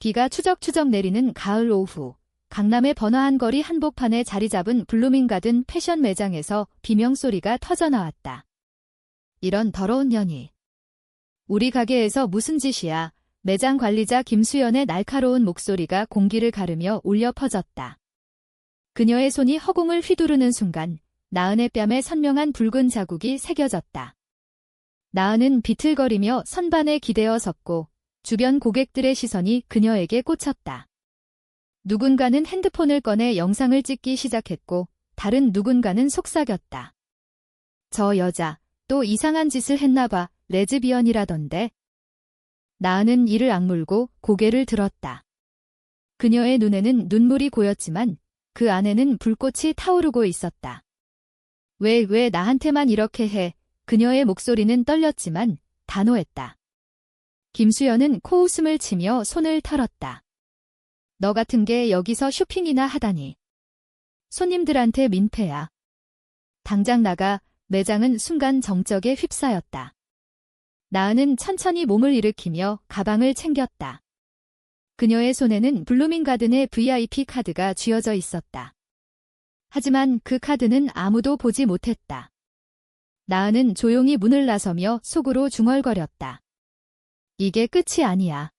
비가 추적추적 내리는 가을 오후, 강남의 번화한 거리 한복판에 자리 잡은 블루밍가든 패션 매장에서 비명소리가 터져나왔다. 이런 더러운 년이. 우리 가게에서 무슨 짓이야. 매장 관리자 김수연의 날카로운 목소리가 공기를 가르며 울려 퍼졌다. 그녀의 손이 허공을 휘두르는 순간 나은의 뺨에 선명한 붉은 자국이 새겨졌다. 나은은 비틀거리며 선반에 기대어 섰고 주변 고객들의 시선이 그녀에게 꽂혔다. 누군가는 핸드폰을 꺼내 영상을 찍기 시작했고 다른 누군가는 속삭였다. 저 여자 또 이상한 짓을 했나 봐. 레즈비언이라던데. 나은은 이를 악물고 고개를 들었다. 그녀의 눈에는 눈물이 고였지만 그 안에는 불꽃이 타오르고 있었다. 왜 나한테만 이렇게 해? 그녀의 목소리는 떨렸지만 단호했다. 김수연은 코웃음을 치며 손을 털었다. 너 같은 게 여기서 쇼핑이나 하다니. 손님들한테 민폐야. 당장 나가. 매장은 순간 정적에 휩싸였다. 나은은 천천히 몸을 일으키며 가방을 챙겼다. 그녀의 손에는 블루밍가든의 VIP 카드가 쥐어져 있었다. 하지만 그 카드는 아무도 보지 못했다. 나은은 조용히 문을 나서며 속으로 중얼거렸다. 이게 끝이 아니야.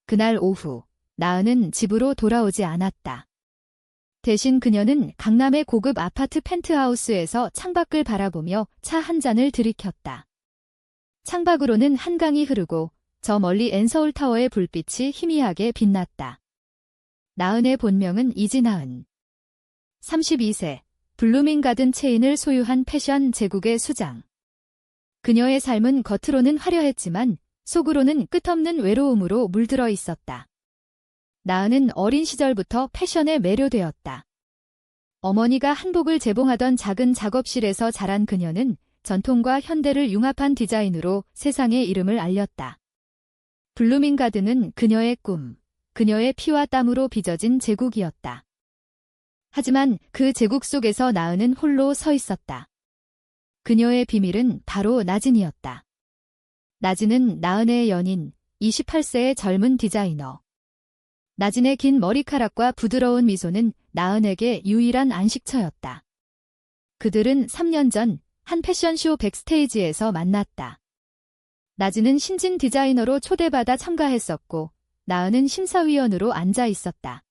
그날 오후, 나은은 집으로 돌아오지 않았다. 대신 그녀는 강남의 고급 아파트 펜트하우스에서 창밖을 바라보며 차 한 잔을 들이켰다. 창밖으로는 한강이 흐르고 저 멀리 엔서울타워의 불빛이 희미하게 빛났다. 나은의 본명은 이진아은. 32세, 블루밍가든 체인을 소유한 패션 제국의 수장. 그녀의 삶은 겉으로는 화려했지만 속으로는 끝없는 외로움으로 물들어 있었다. 나은은 어린 시절부터 패션에 매료되었다. 어머니가 한복을 재봉하던 작은 작업실에서 자란 그녀는 전통과 현대를 융합한 디자인으로 세상에 이름을 알렸다. 블루밍가든은 그녀의 꿈, 그녀의 피와 땀으로 빚어진 제국이었다. 하지만 그 제국 속에서 나은은 홀로 서 있었다. 그녀의 비밀은 바로 나진이었다. 나진은 나은의 연인, 28세의 젊은 디자이너. 나진의 긴 머리카락과 부드러운 미소는 나은에게 유일한 안식처였다. 그들은 3년 전 한 패션쇼 백스테이지에서 만났다. 나진은 신진 디자이너로 초대받아 참가했었고 나은은 심사위원으로 앉아 있었다.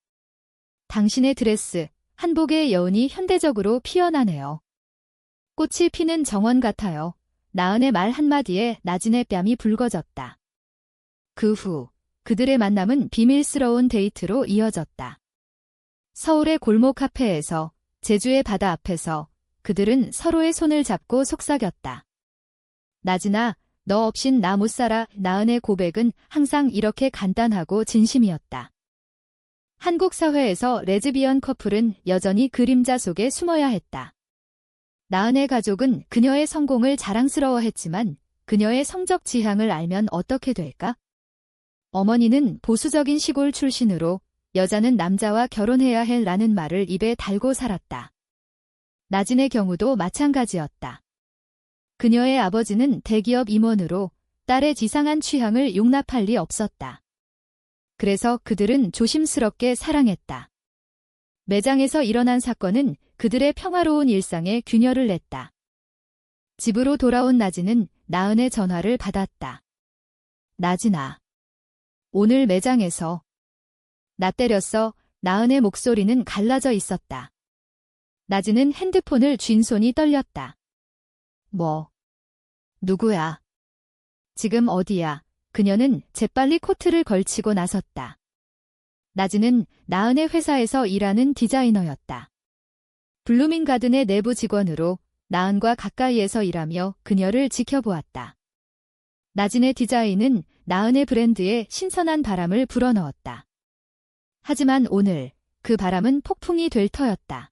당신의 드레스, 한복의 여운이 현대적으로 피어나네요. 꽃이 피는 정원 같아요. 나은의 말 한마디에 나진의 뺨이 붉어졌다. 그 후 그들의 만남은 비밀스러운 데이트로 이어졌다. 서울의 골목 카페에서, 제주의 바다 앞에서 그들은 서로의 손을 잡고 속삭였다. 나진아, 너 없인 나 못 살아. 나은의 고백은 항상 이렇게 간단하고 진심이었다. 한국 사회에서 레즈비언 커플은 여전히 그림자 속에 숨어야 했다. 나은의 가족은 그녀의 성공을 자랑스러워했지만 그녀의 성적 지향을 알면 어떻게 될까? 어머니는 보수적인 시골 출신으로 여자는 남자와 결혼해야 해라는 말을 입에 달고 살았다. 나진의 경우도 마찬가지였다. 그녀의 아버지는 대기업 임원으로 딸의 지상한 취향을 용납할 리 없었다. 그래서 그들은 조심스럽게 사랑했다. 매장에서 일어난 사건은 그들의 평화로운 일상에 균열을 냈다. 집으로 돌아온 나진은 나은의 전화를 받았다. 나진아. 오늘 매장에서. 나 때렸어. 나은의 목소리는 갈라져 있었다. 나진은 핸드폰을 쥔 손이 떨렸다. 뭐? 누구야? 지금 어디야? 그녀는 재빨리 코트를 걸치고 나섰다. 나진은 나은의 회사에서 일하는 디자이너였다. 블루밍가든의 내부 직원으로 나은과 가까이에서 일하며 그녀를 지켜보았다. 나진의 디자인은 나은의 브랜드에 신선한 바람을 불어넣었다. 하지만 오늘 그 바람은 폭풍이 될 터였다.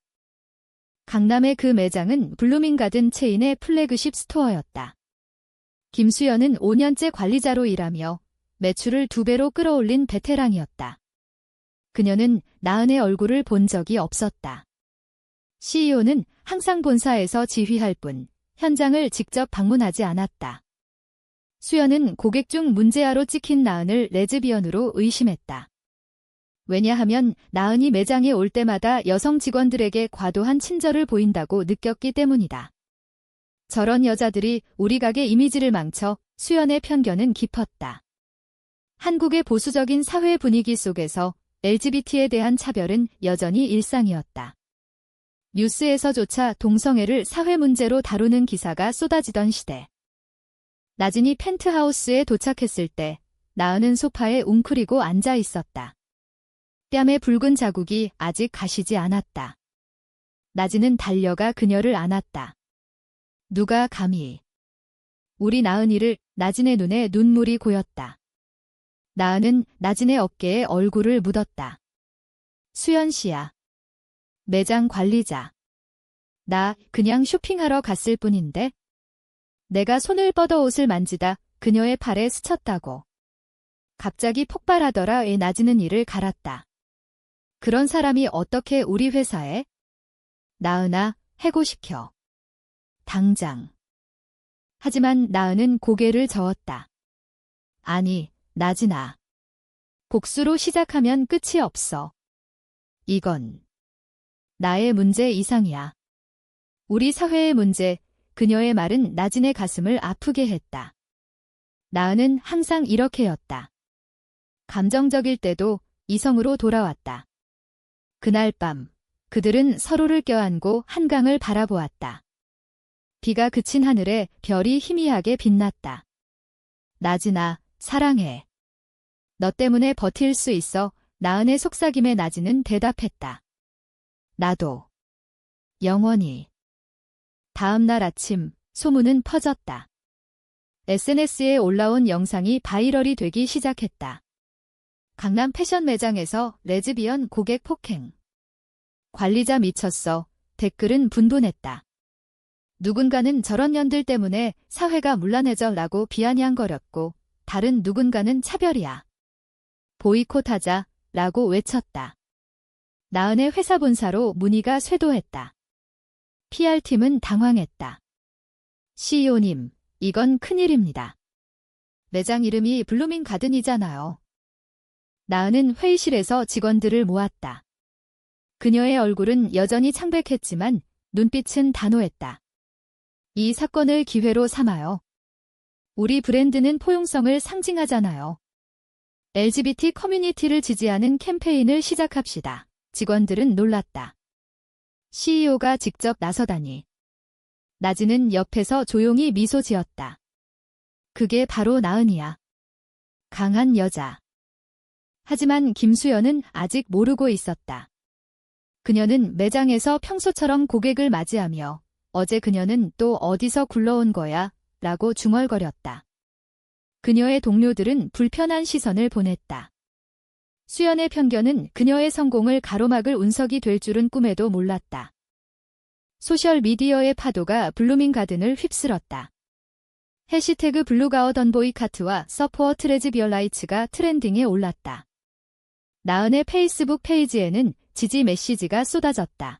강남의 그 매장은 블루밍가든 체인의 플래그십 스토어였다. 김수연은 5년째 관리자로 일하며 매출을 2배로 끌어올린 베테랑이었다. 그녀는 나은의 얼굴을 본 적이 없었다. CEO는 항상 본사에서 지휘할 뿐 현장을 직접 방문하지 않았다. 수연은 고객 중 문제아로 찍힌 나은을 레즈비언으로 의심했다. 왜냐하면 나은이 매장에 올 때마다 여성 직원들에게 과도한 친절을 보인다고 느꼈기 때문이다. 저런 여자들이 우리 가게 이미지를 망쳐 수연의 편견은 깊었다. 한국의 보수적인 사회 분위기 속에서 LGBT에 대한 차별은 여전히 일상이었다. 뉴스에서조차 동성애를 사회 문제로 다루는 기사가 쏟아지던 시대. 나진이 펜트하우스에 도착했을 때 나은은 소파에 웅크리고 앉아 있었다. 뺨에 붉은 자국이 아직 가시지 않았다. 나진은 달려가 그녀를 안았다. 누가 감히. 우리 나은이를. 나진의 눈에 눈물이 고였다. 나은은 나진의 어깨에 얼굴을 묻었다. 수연 씨야. 매장 관리자. 나 그냥 쇼핑하러 갔을 뿐인데. 내가 손을 뻗어 옷을 만지다 그녀의 팔에 스쳤다고. 갑자기 폭발하더라. 나진은 이를 갈았다. 그런 사람이 어떻게 우리 회사에? 나은아, 해고시켜. 당장. 하지만 나은은 고개를 저었다. 아니, 나진아. 복수로 시작하면 끝이 없어. 이건 나의 문제 이상이야. 우리 사회의 문제. 그녀의 말은 나진의 가슴을 아프게 했다. 나은은 항상 이렇게였다. 감정적일 때도 이성으로 돌아왔다. 그날 밤 그들은 서로를 껴안고 한강을 바라보았다. 비가 그친 하늘에 별이 희미하게 빛났다. 나진아, 사랑해. 너 때문에 버틸 수 있어. 나은의 속삭임에 나진은 대답했다. 나도. 영원히. 다음 날 아침 소문은 퍼졌다. SNS에 올라온 영상이 바이럴이 되기 시작했다. 강남 패션 매장에서 레즈비언 고객 폭행. 관리자 미쳤어. 댓글은 분분했다. 누군가는 저런 년들 때문에 사회가 문란해져 라고 비아냥거렸고 다른 누군가는 차별이야. 보이콧하자 라고 외쳤다. 나은의 회사 본사로 문의가 쇄도했다. PR팀은 당황했다. CEO님, 이건 큰일입니다. 매장 이름이 블루밍 가든이잖아요. 나은은 회의실에서 직원들을 모았다. 그녀의 얼굴은 여전히 창백했지만 눈빛은 단호했다. 이 사건을 기회로 삼아요. 우리 브랜드는 포용성을 상징하잖아요. LGBT 커뮤니티를 지지하는 캠페인을 시작합시다. 직원들은 놀랐다. CEO가 직접 나서다니. 나진은 옆에서 조용히 미소 지었다. 그게 바로 나은이야. 강한 여자. 하지만 김수연은 아직 모르고 있었다. 그녀는 매장에서 평소처럼 고객을 맞이하며 어제 그녀는 또 어디서 굴러온 거야? 라고 중얼거렸다. 그녀의 동료들은 불편한 시선을 보냈다. 수연의 편견은 그녀의 성공을 가로막을 운석이 될 줄은 꿈에도 몰랐다. 소셜미디어의 파도가 블루밍 가든을 휩쓸었다. 해시태그 블루가어던보이카트와 서포트 레즈비언라이츠가 트렌딩에 올랐다. 나은의 페이스북 페이지에는 지지 메시지가 쏟아졌다.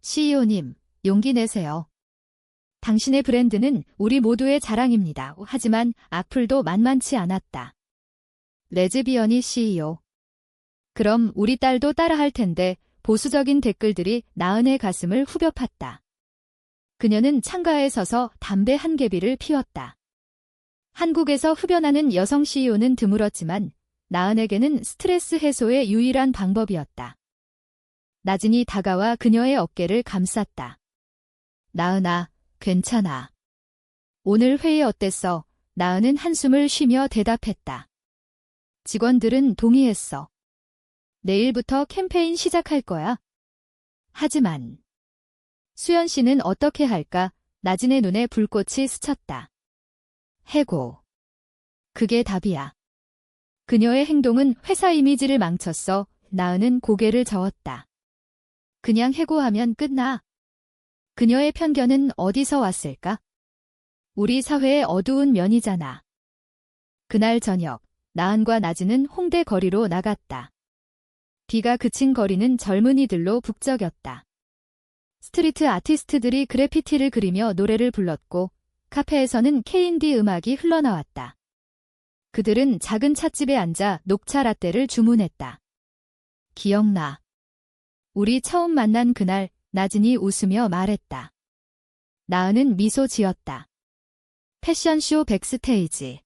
CEO님, 용기 내세요. 당신의 브랜드는 우리 모두의 자랑입니다. 하지만 악플도 만만치 않았다. 레즈비언이 CEO. 그럼 우리 딸도 따라할 텐데 보수적인 댓글들이 나은의 가슴을 후벼 팠다. 그녀는 창가에 서서 담배 한 개비를 피웠다. 한국에서 흡연하는 여성 CEO는 드물었지만 나은에게는 스트레스 해소의 유일한 방법이었다. 나진이 다가와 그녀의 어깨를 감쌌다. 나은아, 괜찮아. 오늘 회의 어땠어? 나은은 한숨을 쉬며 대답했다. 직원들은 동의했어. 내일부터 캠페인 시작할 거야. 하지만 수연 씨는 어떻게 할까? 나진의 눈에 불꽃이 스쳤다. 해고. 그게 답이야. 그녀의 행동은 회사 이미지를 망쳤어. 나은은 고개를 저었다. 그냥 해고하면 끝나. 그녀의 편견은 어디서 왔을까? 우리 사회의 어두운 면이잖아. 그날 저녁, 나은과 나진은 홍대 거리로 나갔다. 비가 그친 거리는 젊은이들로 북적였다. 스트리트 아티스트들이 그래피티를 그리며 노래를 불렀고 카페에서는 K&D 음악이 흘러나왔다. 그들은 작은 찻집에 앉아 녹차 라떼를 주문했다. 기억나. 우리 처음 만난 그날, 나진이 웃으며 말했다. 나은은 미소 지었다. 패션쇼 백스테이지.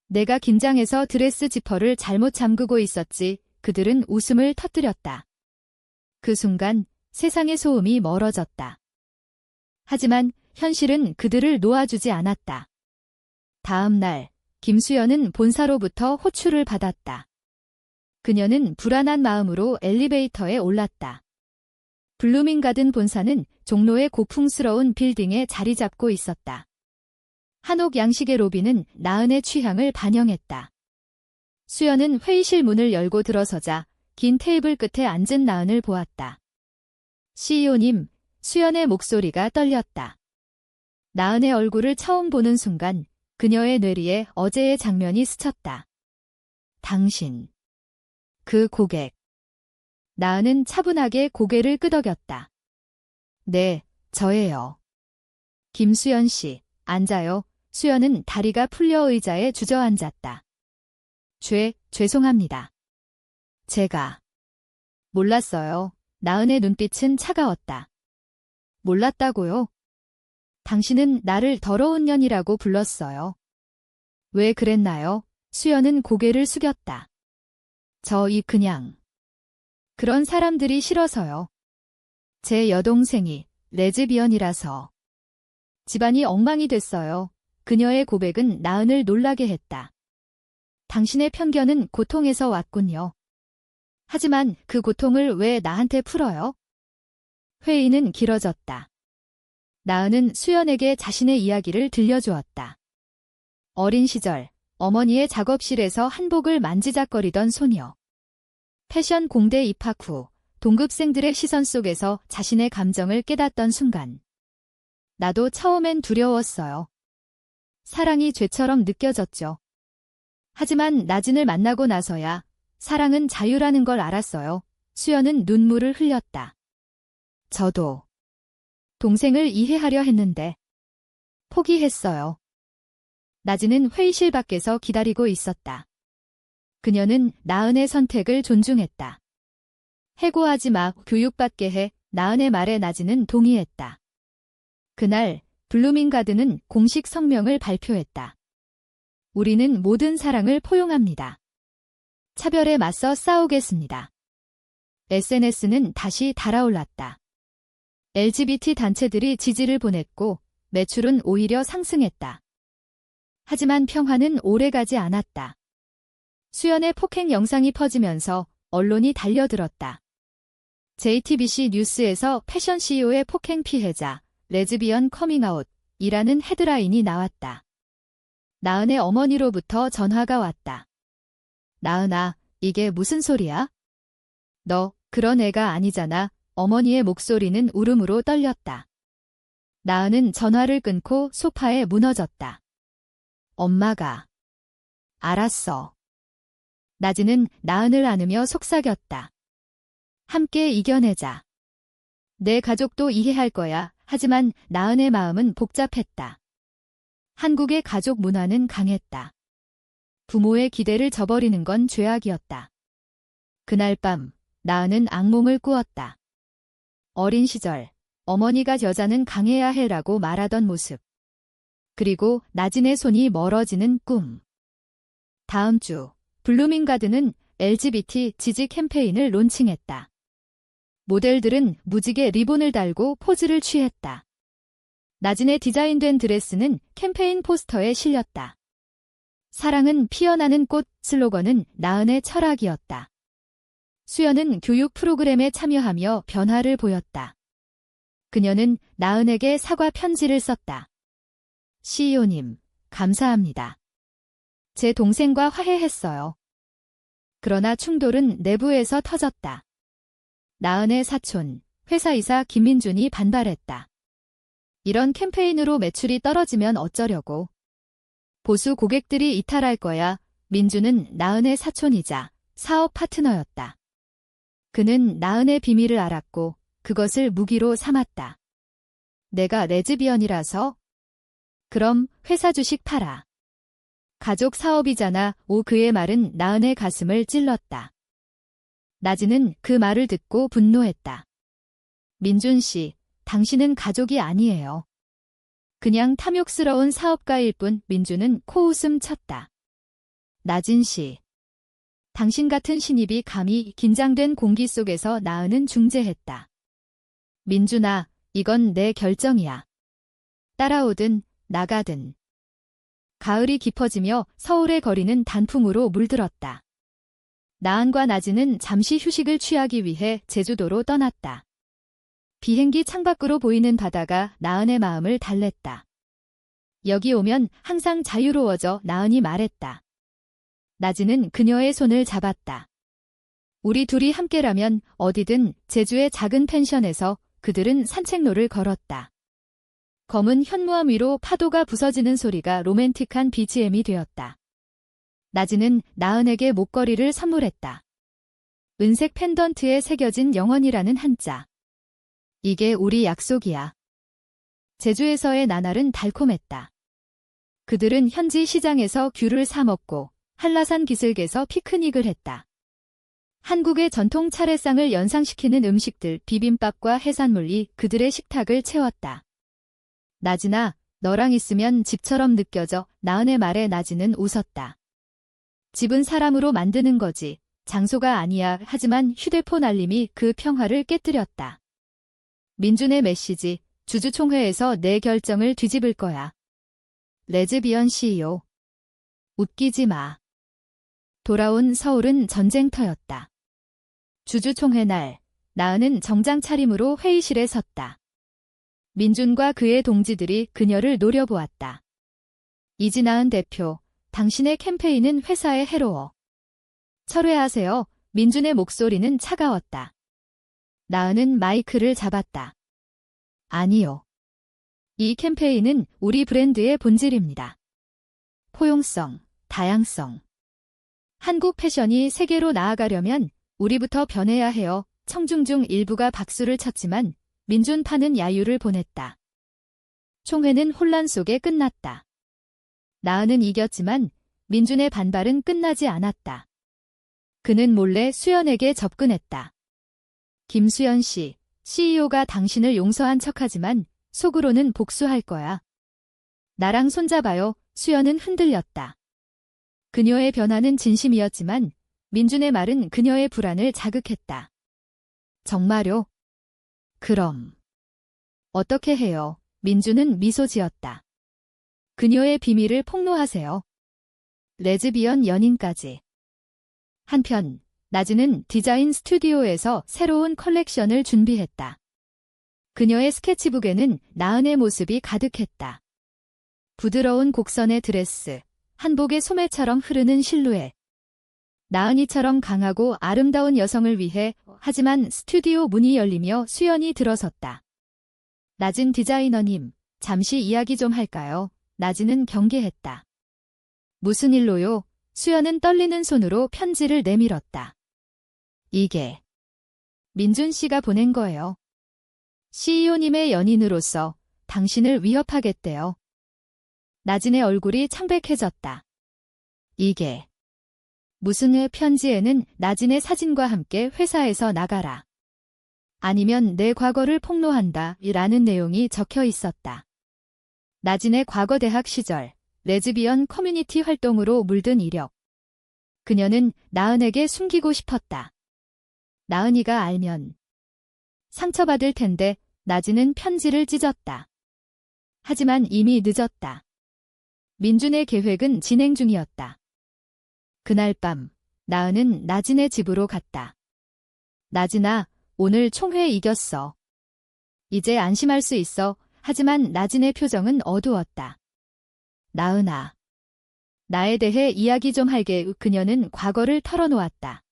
내가 긴장해서 드레스 지퍼를 잘못 잠그고 있었지. 그들은 웃음을 터뜨렸다. 그 순간 세상의 소음이 멀어졌다. 하지만 현실은 그들을 놓아주지 않았다. 다음 날, 김수연은 본사로부터 호출을 받았다. 그녀는 불안한 마음으로 엘리베이터에 올랐다. 블루밍가든 본사는 종로의 고풍스러운 빌딩에 자리 잡고 있었다. 한옥 양식의 로비는 나은의 취향을 반영했다. 수연은 회의실 문을 열고 들어서자 긴 테이블 끝에 앉은 나은을 보았다. CEO님, 수연의 목소리가 떨렸다. 나은의 얼굴을 처음 보는 순간 그녀의 뇌리에 어제의 장면이 스쳤다. 당신. 그 고객. 나은은 차분하게 고개를 끄덕였다. 네, 저예요. 김수연 씨, 앉아요. 수연은 다리가 풀려 의자에 주저앉았다. 죄송합니다. 제가. 몰랐어요. 나은의 눈빛은 차가웠다. 몰랐다고요? 당신은 나를 더러운 년이라고 불렀어요. 왜 그랬나요? 수연은 고개를 숙였다. 그냥. 그런 사람들이 싫어서요. 제 여동생이 레즈비언이라서. 집안이 엉망이 됐어요. 그녀의 고백은 나은을 놀라게 했다. 당신의 편견은 고통에서 왔군요. 하지만 그 고통을 왜 나한테 풀어요? 회의는 길어졌다. 나은은 수연에게 자신의 이야기를 들려주었다. 어린 시절, 어머니의 작업실에서 한복을 만지작거리던 소녀. 패션 공대 입학 후 동급생들의 시선 속에서 자신의 감정을 깨닫던 순간. 나도 처음엔 두려웠어요. 사랑이 죄처럼 느껴졌죠. 하지만 나진을 만나고 나서야 사랑은 자유라는 걸 알았어요. 수연은 눈물을 흘렸다. 저도 동생을 이해하려 했는데 포기했어요. 나진은 회의실 밖에서 기다리고 있었다. 그녀는 나은의 선택을 존중했다. 해고하지 마, 교육받게 해. 나은의 말에 나진은 동의했다. 그날 블루밍가든은 공식 성명을 발표했다. 우리는 모든 사랑을 포용합니다. 차별에 맞서 싸우겠습니다. SNS는 다시 달아올랐다. LGBT 단체들이 지지를 보냈고 매출은 오히려 상승했다. 하지만 평화는 오래가지 않았다. 수연의 폭행 영상이 퍼지면서 언론이 달려들었다. JTBC 뉴스에서 패션 CEO의 폭행 피해자, 레즈비언 커밍아웃이라는 헤드라인이 나왔다. 나은의 어머니로부터 전화가 왔다. 나은아, 이게 무슨 소리야? 너 그런 애가 아니잖아. 어머니의 목소리는 울음으로 떨렸다. 나은은 전화를 끊고 소파에 무너졌다. 엄마가. 알았어. 나진은 나은을 안으며 속삭였다. 함께 이겨내자. 내 가족도 이해할 거야. 하지만 나은의 마음은 복잡했다. 한국의 가족 문화는 강했다. 부모의 기대를 저버리는 건 죄악이었다. 그날 밤 나은은 악몽을 꾸었다. 어린 시절 어머니가 여자는 강해야 해라고 말하던 모습. 그리고 나진의 손이 멀어지는 꿈. 다음 주 블루밍가든은 LGBT 지지 캠페인을 론칭했다. 모델들은 무지개 리본을 달고 포즈를 취했다. 나진의 디자인된 드레스는 캠페인 포스터에 실렸다. 사랑은 피어나는 꽃 슬로건은 나은의 철학이었다. 수연은 교육 프로그램에 참여하며 변화를 보였다. 그녀는 나은에게 사과 편지를 썼다. CEO님, 감사합니다. 제 동생과 화해했어요. 그러나 충돌은 내부에서 터졌다. 나은의 사촌, 회사이사 김민준이 반발했다. 이런 캠페인으로 매출이 떨어지면 어쩌려고. 보수 고객들이 이탈할 거야. 민준은 나은의 사촌이자 사업 파트너였다. 그는 나은의 비밀을 알았고 그것을 무기로 삼았다. 내가 레즈비언이라서? 그럼 회사 주식 팔아. 가족 사업이잖아. 그의 말은 나은의 가슴을 찔렀다. 나진은 그 말을 듣고 분노했다. 민준 씨, 당신은 가족이 아니에요. 그냥 탐욕스러운 사업가일 뿐. 민준은 코웃음 쳤다. 나진 씨. 당신 같은 신입이 감히 긴장된 공기 속에서 나은은 중재했다. 민준아, 이건 내 결정이야. 따라오든 나가든. 가을이 깊어지며 서울의 거리는 단풍으로 물들었다. 나은과 나진은 잠시 휴식을 취하기 위해 제주도로 떠났다. 비행기 창밖으로 보이는 바다가 나은의 마음을 달랬다. 여기 오면 항상 자유로워져. 나은이 말했다. 나진은 그녀의 손을 잡았다. 우리 둘이 함께라면 어디든. 제주의 작은 펜션에서 그들은 산책로를 걸었다. 검은 현무암 위로 파도가 부서지는 소리가 로맨틱한 BGM이 되었다. 나진은 나은에게 목걸이를 선물했다. 은색 펜던트에 새겨진 영원이라는 한자. 이게 우리 약속이야. 제주에서의 나날은 달콤했다. 그들은 현지 시장에서 귤을 사 먹고 한라산 기슭에서 피크닉을 했다. 한국의 전통 차례상을 연상시키는 음식들, 비빔밥과 해산물이 그들의 식탁을 채웠다. 나진아, 너랑 있으면 집처럼 느껴져. 나은의 말에 나진은 웃었다. 집은 사람으로 만드는 거지. 장소가 아니야. 하지만 휴대폰 알림이 그 평화를 깨뜨렸다. 민준의 메시지, 주주총회에서 내 결정을 뒤집을 거야. 레즈비언 CEO. 웃기지 마. 돌아온 서울은 전쟁터였다. 주주총회 날, 나은은 정장 차림으로 회의실에 섰다. 민준과 그의 동지들이 그녀를 노려보았다. 이진아은 대표, 당신의 캠페인은 회사에 해로워. 철회하세요. 민준의 목소리는 차가웠다. 나은은 마이크를 잡았다. 아니요. 이 캠페인은 우리 브랜드의 본질입니다. 포용성, 다양성. 한국 패션이 세계로 나아가려면 우리부터 변해야 해요. 청중 중 일부가 박수를 쳤지만 민준파는 야유를 보냈다. 총회는 혼란 속에 끝났다. 나은은 이겼지만 민준의 반발은 끝나지 않았다. 그는 몰래 수연에게 접근했다. 김수연 씨, CEO가 당신을 용서한 척하지만 속으로는 복수할 거야. 나랑 손잡아요. 수연은 흔들렸다. 그녀의 변화는 진심이었지만 민준의 말은 그녀의 불안을 자극했다. 정말요? 그럼 어떻게 해요? 민준은 미소 지었다. 그녀의 비밀을 폭로하세요. 레즈비언 연인까지. 한편 나진은 디자인 스튜디오에서 새로운 컬렉션을 준비했다. 그녀의 스케치북에는 나은의 모습이 가득했다. 부드러운 곡선의 드레스, 한복의 소매처럼 흐르는 실루엣. 나은이처럼 강하고 아름다운 여성을 위해. 하지만 스튜디오 문이 열리며 수연이 들어섰다. 나진 디자이너님, 잠시 이야기 좀 할까요? 나진은 경계했다. 무슨 일로요? 수연은 떨리는 손으로 편지를 내밀었다. 이게 민준 씨가 보낸 거예요. CEO님의 연인으로서 당신을 위협하겠대요. 나진의 얼굴이 창백해졌다. 이게 무슨 편지에는 나진의 사진과 함께 회사에서 나가라. 아니면 내 과거를 폭로한다. 라는 내용이 적혀 있었다. 나진의 과거 대학 시절 레즈비언 커뮤니티 활동으로 물든 이력. 그녀는 나은에게 숨기고 싶었다. 나은이가 알면 상처받을 텐데. 나진은 편지를 찢었다. 하지만 이미 늦었다. 민준의 계획은 진행 중이었다. 그날 밤 나은은 나진의 집으로 갔다. 나진아, 오늘 총회 이겼어. 이제 안심할 수 있어. 하지만 나진의 표정은 어두웠다. 나은아, 나에 대해 이야기 좀 할게. 그녀는 과거를 털어놓았다.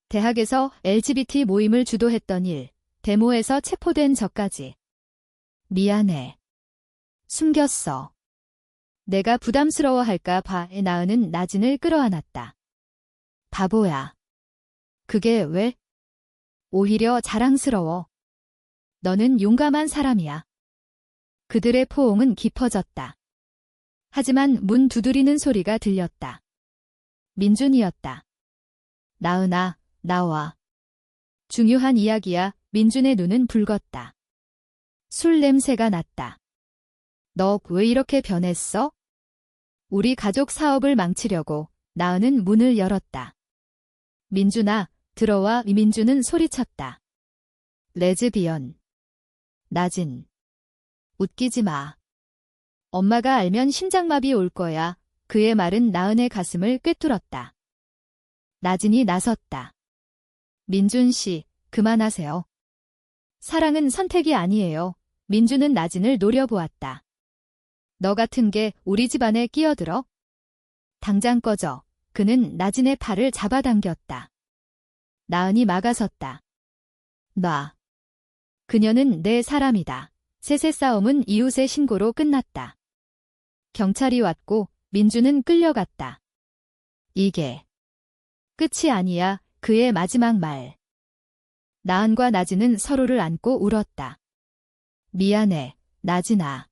대학에서 LGBT 모임을 주도했던 일, 데모에서 체포된 저까지. 미안해. 숨겼어. 내가 부담스러워할까 봐. 나은은 나진을 끌어안았다. 바보야. 그게 왜? 오히려 자랑스러워. 너는 용감한 사람이야. 그들의 포옹은 깊어졌다. 하지만 문 두드리는 소리가 들렸다. 민준이었다. 나은아, 나와. 중요한 이야기야. 민준의 눈은 붉었다. 술 냄새가 났다. 너 왜 이렇게 변했어? 우리 가족 사업을 망치려고. 나은은 문을 열었다. 민준아, 들어와. 민준은 소리쳤다. 레즈비언. 나진. 웃기지 마. 엄마가 알면 심장마비 올 거야. 그의 말은 나은의 가슴을 꿰뚫었다. 나진이 나섰다. 민준 씨, 그만하세요. 사랑은 선택이 아니에요. 민준은 나진을 노려보았다. 너 같은 게 우리 집안에 끼어들어? 당장 꺼져. 그는 나진의 팔을 잡아당겼다. 나은이 막아섰다. 놔. 그녀는 내 사람이다. 셋의 싸움은 이웃의 신고로 끝났다. 경찰이 왔고 민준은 끌려갔다. 이게 끝이 아니야. 그의 마지막 말. 나은과 나진은 서로를 안고 울었다. 미안해, 나진아.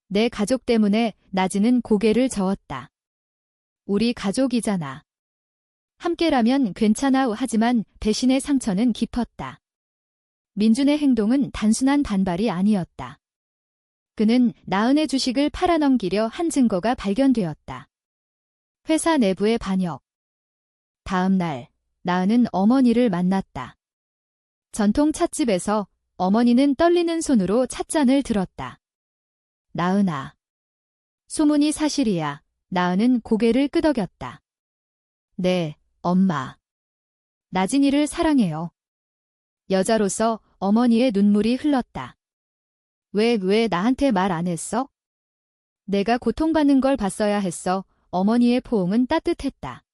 내 가족 때문에. 나진은 고개를 저었다. 우리 가족이잖아. 함께라면 괜찮아. 하지만 배신의 상처는 깊었다. 민준의 행동은 단순한 반발이 아니었다. 그는 나은의 주식을 팔아넘기려 한 증거가 발견되었다. 회사 내부의 반역. 다음 날, 나은은 어머니를 만났다. 전통 찻집에서 어머니는 떨리는 손으로 찻잔을 들었다. 나은아. 소문이 사실이야. 나은은 고개를 끄덕였다. 네, 엄마. 나진이를 사랑해요. 여자로서 어머니의 눈물이 흘렀다. 왜 나한테 말 안 했어? 내가 고통받는 걸 봤어야 했어. 어머니의 포옹은 따뜻했다.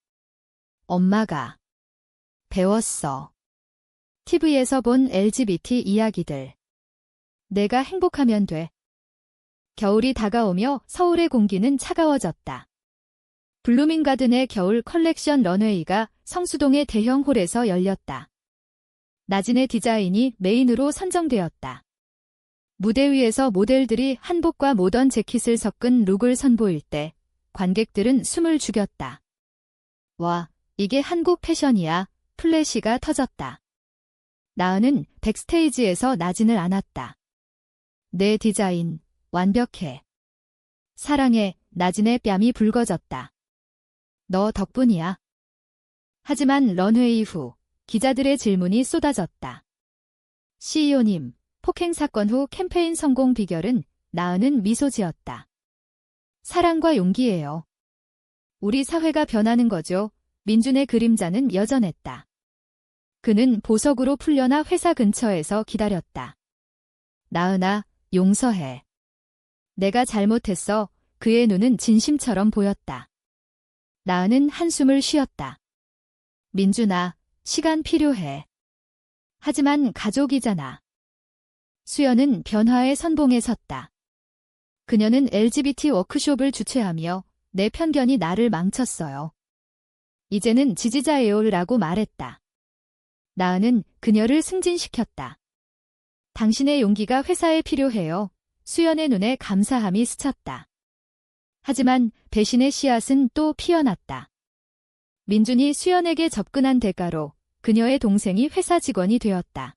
엄마가 배웠어. TV에서 본 LGBT 이야기들. 내가 행복하면 돼. 겨울이 다가오며 서울의 공기는 차가워졌다. 블루밍가든의 겨울 컬렉션 런웨이가 성수동의 대형 홀에서 열렸다. 나진의 디자인이 메인으로 선정되었다. 무대 위에서 모델들이 한복과 모던 재킷을 섞은 룩을 선보일 때 관객들은 숨을 죽였다. 와, 이게 한국 패션이야. 플래시가 터졌다. 나은은 백스테이지에서 나진을 안았다. 내 디자인, 완벽해. 사랑해. 나진의 뺨이 붉어졌다. 너 덕분이야. 하지만 런웨이 후 기자들의 질문이 쏟아졌다. CEO님, 폭행 사건 후 캠페인 성공 비결은? 나은은 미소 지었다. 사랑과 용기예요. 우리 사회가 변하는 거죠. 민준의 그림자는 여전했다. 그는 보석으로 풀려나 회사 근처에서 기다렸다. 나은아, 용서해. 내가 잘못했어. 그의 눈은 진심처럼 보였다. 나은은 한숨을 쉬었다. 민준아, 시간 필요해. 하지만 가족이잖아. 수연은 변화의 선봉에 섰다. 그녀는 LGBT 워크숍을 주최하며 내 편견이 나를 망쳤어요. 이제는 지지자예요라고 말했다. 나은은 그녀를 승진시켰다. 당신의 용기가 회사에 필요해요. 수연의 눈에 감사함이 스쳤다. 하지만 배신의 씨앗은 또 피어났다. 민준이 수연에게 접근한 대가로 그녀의 동생이 회사 직원이 되었다.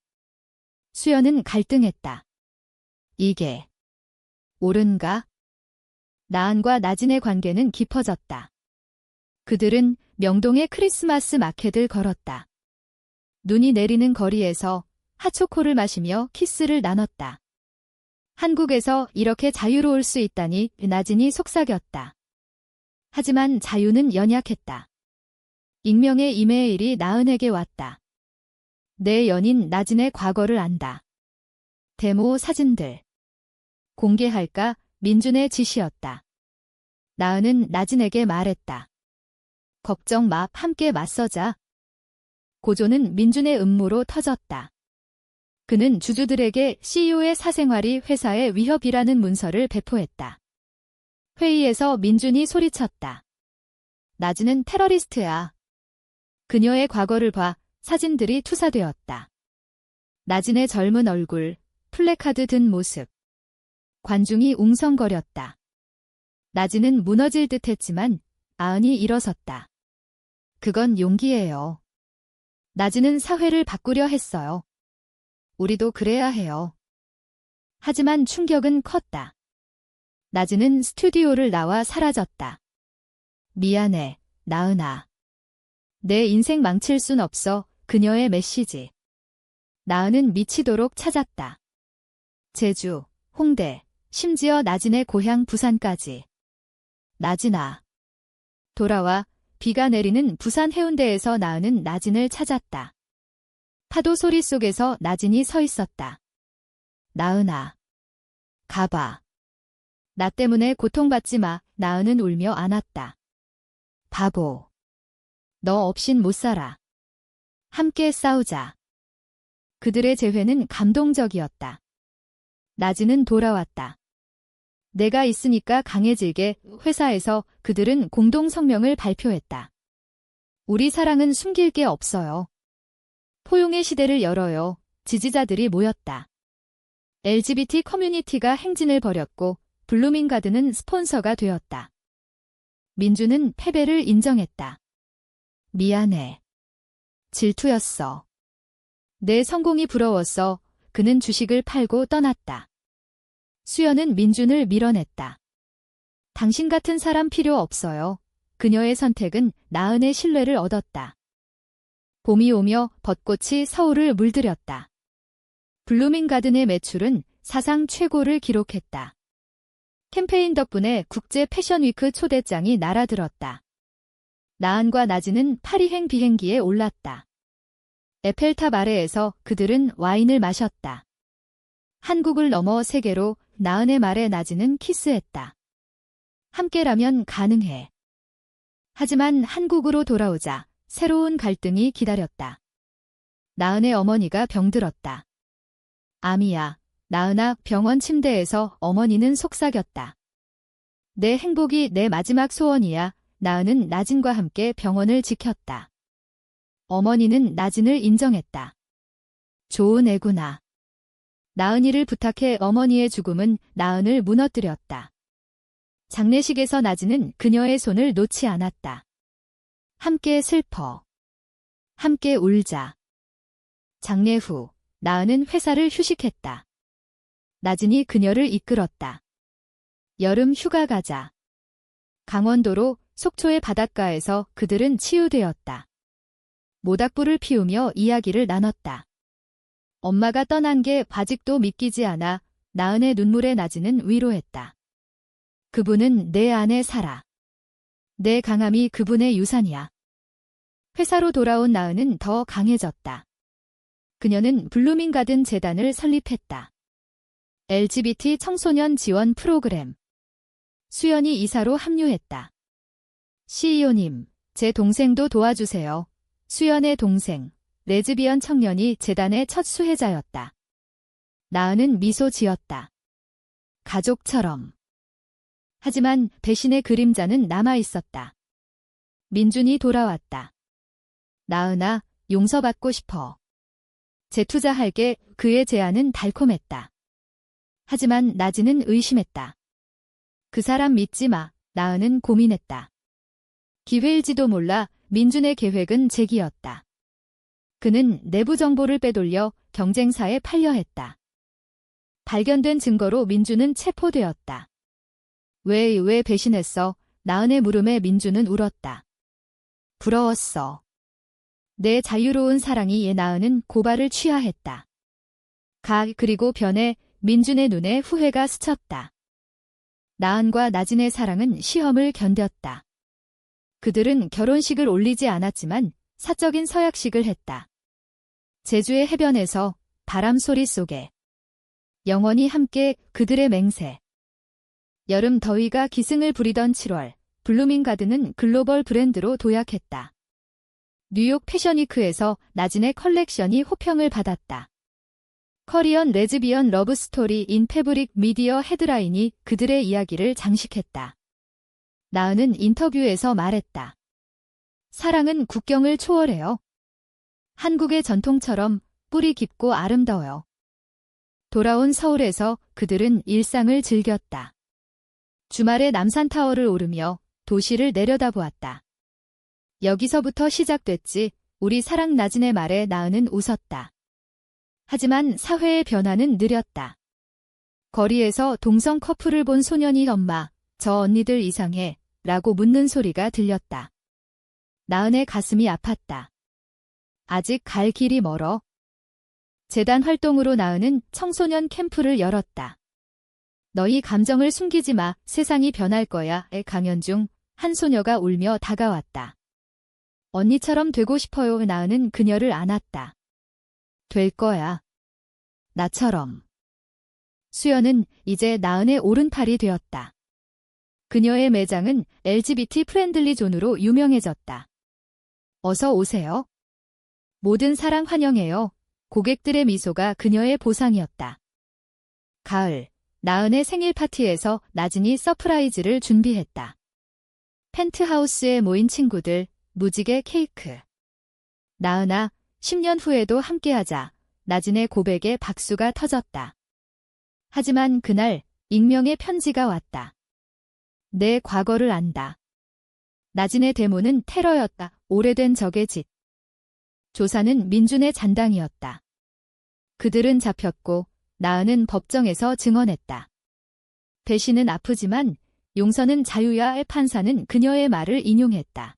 수연은 갈등했다. 이게 옳은가? 나은과 나진의 관계는 깊어졌다. 그들은 명동의 크리스마스 마켓을 걸었다. 눈이 내리는 거리에서 핫초코를 마시며 키스를 나눴다. 한국에서 이렇게 자유로울 수 있다니 나진이 속삭였다. 하지만 자유는 연약했다. 익명의 이메일이 나은에게 왔다. 내 연인 나진의 과거를 안다. 데모 사진들. 공개할까? 민준의 지시였다. 나은은 나진에게 말했다. 걱정 마, 함께 맞서자. 고조는 민준의 음모로 터졌다. 그는 주주들에게 CEO의 사생활이 회사의 위협이라는 문서를 배포했다. 회의에서 민준이 소리쳤다. 나진은 테러리스트야. 그녀의 과거를 봐. 사진들이 투사되었다. 나진의 젊은 얼굴, 플래카드 든 모습. 관중이 웅성거렸다. 나진은 무너질 듯 했지만 아은이 일어섰다. 그건 용기예요. 나진은 사회를 바꾸려 했어요. 우리도 그래야 해요. 하지만 충격은 컸다. 나진은 스튜디오를 나와 사라졌다. 미안해, 나은아. 내 인생 망칠 순 없어. 그녀의 메시지. 나은은 미치도록 찾았다. 제주, 홍대, 심지어 나진의 고향 부산까지. 나진아. 돌아와. 비가 내리는 부산 해운대에서 나은은 나진을 찾았다. 파도 소리 속에서 나진이 서 있었다. 나은아. 가봐. 나 때문에 고통받지 마. 나은은 울며 안았다. 바보. 너 없인 못 살아. 함께 싸우자. 그들의 재회는 감동적이었다. 나진은 돌아왔다. 내가 있으니까 강해질게. 회사에서 그들은 공동 성명을 발표했다. 우리 사랑은 숨길 게 없어요. 포용의 시대를 열어요. 지지자들이 모였다. LGBT 커뮤니티가 행진을 벌였고 블루밍 가든은 스폰서가 되었다. 민주는 패배를 인정했다. 미안해. 질투였어. 내 성공이 부러웠어. 그는 주식을 팔고 떠났다. 수연은 민준을 밀어냈다. 당신 같은 사람 필요 없어요. 그녀의 선택은 나은의 신뢰를 얻었다. 봄이 오며 벚꽃이 서울을 물들였다. 블루밍 가든의 매출은 사상 최고를 기록했다. 캠페인 덕분에 국제 패션위크 초대장이 날아들었다. 나은과 나진은 파리행 비행기에 올랐다. 에펠탑 아래에서 그들은 와인을 마셨다. 한국을 넘어 세계로 나은의 말에 나진은 키스했다. 함께라면 가능해. 하지만 한국으로 돌아오자 새로운 갈등이 기다렸다. 나은의 어머니가 병들었다. 암이야. 나은아. 병원 침대에서 어머니는 속삭였다. 내 행복이 내 마지막 소원이야. 나은은 나진과 함께 병원을 지켰다. 어머니는 나진을 인정했다. 좋은 애구나. 나은이를 부탁해 어머니의 죽음은 나은을 무너뜨렸다. 장례식에서 나진은 그녀의 손을 놓지 않았다. 함께 슬퍼. 함께 울자. 장례 후 나은은 회사를 휴식했다. 나진이 그녀를 이끌었다. 여름 휴가 가자. 강원도로 속초의 바닷가에서 그들은 치유되었다. 모닥불을 피우며 이야기를 나눴다. 엄마가 떠난 게 아직도 믿기지 않아. 나은의 눈물에 나진은 위로했다. 그분은 내 안에 살아. 내 강함이 그분의 유산이야. 회사로 돌아온 나은은 더 강해졌다. 그녀는 블루밍 가든 재단을 설립했다. LGBT 청소년 지원 프로그램. 수연이 이사로 합류했다. CEO님, 제 동생도 도와주세요. 수연의 동생, 레즈비언 청년이 재단의 첫 수혜자였다. 나은은 미소 지었다. 가족처럼. 하지만 배신의 그림자는 남아있었다. 민준이 돌아왔다. 나은아, 용서받고 싶어. 재투자할게. 그의 제안은 달콤했다. 하지만 나진은 의심했다. 그 사람 믿지 마. 나은은 고민했다. 기회일지도 몰라. 민준의 계획은 제기였다. 그는 내부 정보를 빼돌려 경쟁사에 팔려 했다. 발견된 증거로 민준은 체포되었다. 왜 배신했어? 나은의 물음에 민준은 울었다. 부러웠어. 내 자유로운 사랑이. 나은은 고발을 취하했다. 그리고 변해. 민준의 눈에 후회가 스쳤다. 나은과 나진의 사랑은 시험을 견뎠다. 그들은 결혼식을 올리지 않았지만 사적인 서약식을 했다. 제주의 해변에서 바람 소리 속에 영원히 함께. 그들의 맹세. 여름 더위가 기승을 부리던 7월, 블루밍 가든은 글로벌 브랜드로 도약했다. 뉴욕 패션위크에서 나진의 컬렉션이 호평을 받았다. 커리언 레즈비언 러브스토리 인 패브릭 미디어 헤드라인이 그들의 이야기를 장식했다. 나은은 인터뷰에서 말했다. 사랑은 국경을 초월해요. 한국의 전통처럼 뿌리 깊고 아름다워요. 돌아온 서울에서 그들은 일상을 즐겼다. 주말에 남산타워를 오르며 도시를 내려다보았다. 여기서부터 시작됐지. 우리 사랑 나진의 말에 나은은 웃었다. 하지만 사회의 변화는 느렸다. 거리에서 동성 커플을 본 소년이 엄마, 저 언니들 이상해 라고 묻는 소리가 들렸다. 나은의 가슴이 아팠다. 아직 갈 길이 멀어. 재단 활동으로 나은은 청소년 캠프를 열었다. 너희 감정을 숨기지 마, 세상이 변할 거야의 강연 중 한 소녀가 울며 다가왔다. 언니처럼 되고 싶어요. 나은은 그녀를 안았다. 될 거야. 나처럼. 수연은 이제 나은의 오른팔이 되었다. 그녀의 매장은 LGBT 프렌들리 존으로 유명해졌다. 어서 오세요. 모든 사랑 환영해요. 고객들의 미소가 그녀의 보상이었다. 가을, 나은의 생일 파티에서 나진이 서프라이즈를 준비했다. 펜트하우스에 모인 친구들, 무지개 케이크. 나은아, 10년 후에도 함께하자. 나진의 고백에 박수가 터졌다. 하지만 그날 익명의 편지가 왔다. 내 과거를 안다. 나진의 데모는 테러였다. 오래된 적의 짓. 조사는 민준의 잔당이었다. 그들은 잡혔고 나은은 법정에서 증언했다. 배신은 아프지만 용서는 자유야의 판사는 그녀의 말을 인용했다.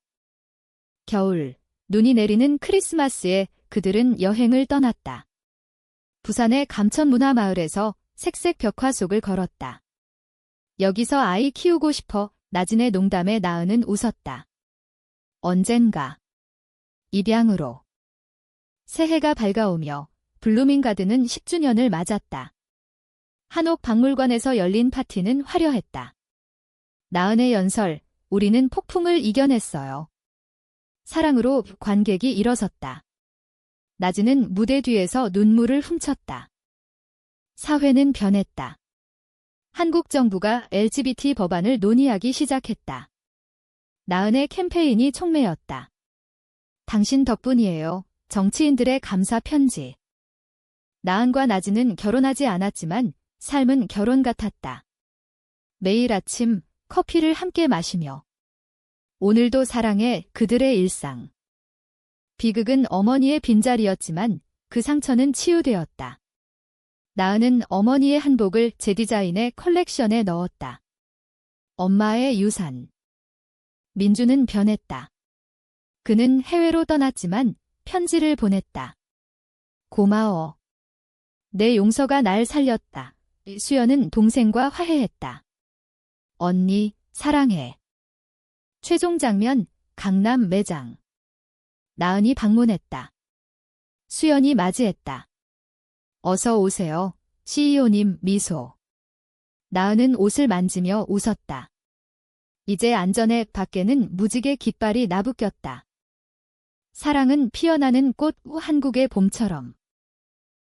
겨울, 눈이 내리는 크리스마스에 그들은 여행을 떠났다. 부산의 감천문화마을에서 색색 벽화 속을 걸었다. 여기서 아이 키우고 싶어. 나진의 농담에 나은은 웃었다. 언젠가. 입양으로. 새해가 밝아오며 블루밍 가든은 10주년을 맞았다. 한옥 박물관에서 열린 파티는 화려했다. 나은의 연설, 우리는 폭풍을 이겨냈어요. 사랑으로 관객이 일어섰다. 나진은 무대 뒤에서 눈물을 훔쳤다. 사회는 변했다. 한국 정부가 LGBT 법안을 논의하기 시작했다. 나은의 캠페인이 촉매였다. 당신 덕분이에요. 정치인들의 감사 편지. 나은과 나진은 결혼하지 않았지만 삶은 결혼 같았다. 매일 아침 커피를 함께 마시며 오늘도 사랑해 그들의 일상. 비극은 어머니의 빈자리였지만 그 상처는 치유되었다. 나은은 어머니의 한복을 재디자인의 컬렉션에 넣었다. 엄마의 유산. 민주는 변했다. 그는 해외로 떠났지만 편지를 보냈다. 고마워. 내 용서가 날 살렸다. 수연은 동생과 화해했다. 언니, 사랑해. 최종 장면, 강남 매장. 나은이 방문했다. 수연이 맞이했다. 어서 오세요, CEO님. 미소. 나은은 옷을 만지며 웃었다. 이제 안전해. 밖에는 무지개 깃발이 나부꼈다. 사랑은 피어나는 꽃, 한국의 봄처럼.